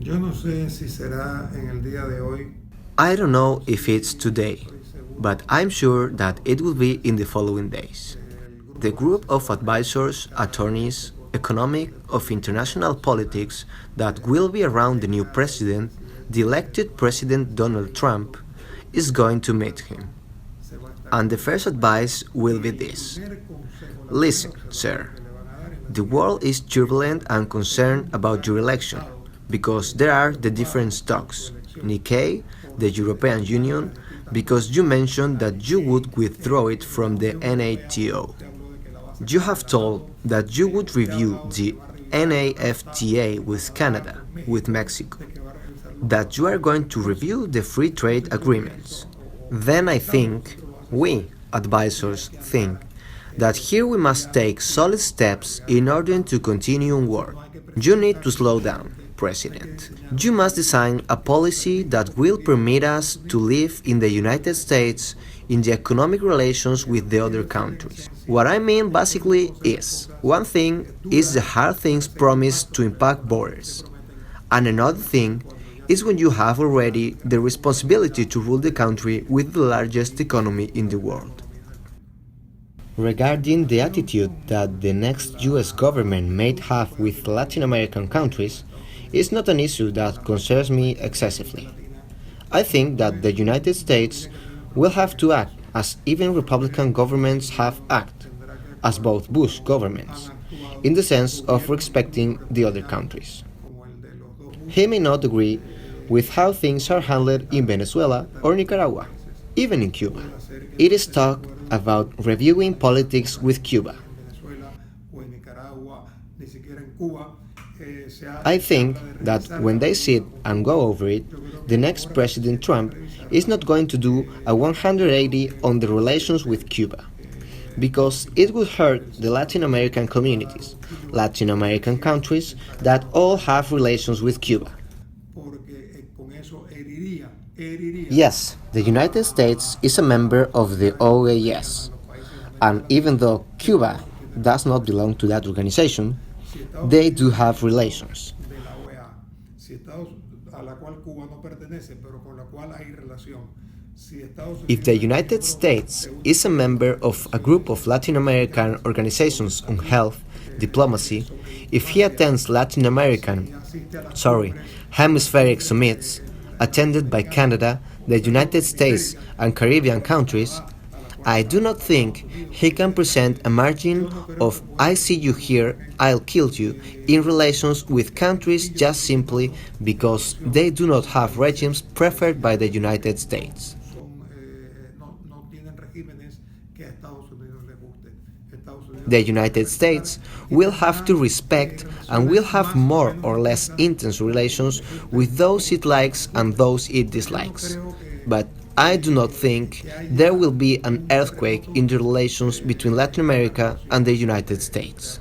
Yo no sé si será en el día de hoy. I don't know if it's today, but I'm sure that it will be in the following days. The group of advisors, attorneys, economic, of international politics that will be around the new president, the elected President Donald Trump, is going to meet him. And the first advice will be this. Listen, sir. The world is turbulent and concerned about your election because there are the different stocks, Nikkei, the European Union, because you mentioned that you would withdraw it from the NATO. You have told that you would review the NAFTA with Canada, with Mexico, that you are going to review the free trade agreements. Then I think, we, advisors, think that here we must take solid steps in order to continue onward. You need to slow down, President. You must design a policy that will permit us to live in the United States in the economic relations with the other countries. What I mean basically is, one thing is the hard things promised to impact borders, and another thing is when you have already the responsibility to rule the country with the largest economy in the world. Regarding the attitude that the next US government may have with Latin American countries, it's not an issue that concerns me excessively. I think that the United States will have to act as even Republican governments have acted, as both Bush governments, in the sense of respecting the other countries. He may not agree with how things are handled in Venezuela or Nicaragua, even in Cuba. It is talk about reviewing politics with Cuba. I think that when they sit and go over it, the next President Trump is not going to do a 180 on the relations with Cuba, because it would hurt the Latin American communities, Latin American countries that all have relations with Cuba. Yes, the United States is a member of the OAS, and even though Cuba does not belong to that organization, they do have relations. If the United States is a member of a group of Latin American organizations on health, diplomacy, if he attends hemispheric summits, attended by Canada, the United States, and Caribbean countries, I do not think he can present a margin of "I see you here, I'll kill you" in relations with countries just simply because they do not have regimes preferred by the United States. The United States will have to respect and will have more or less intense relations with those it likes and those it dislikes. But I do not think there will be an earthquake in the relations between Latin America and the United States.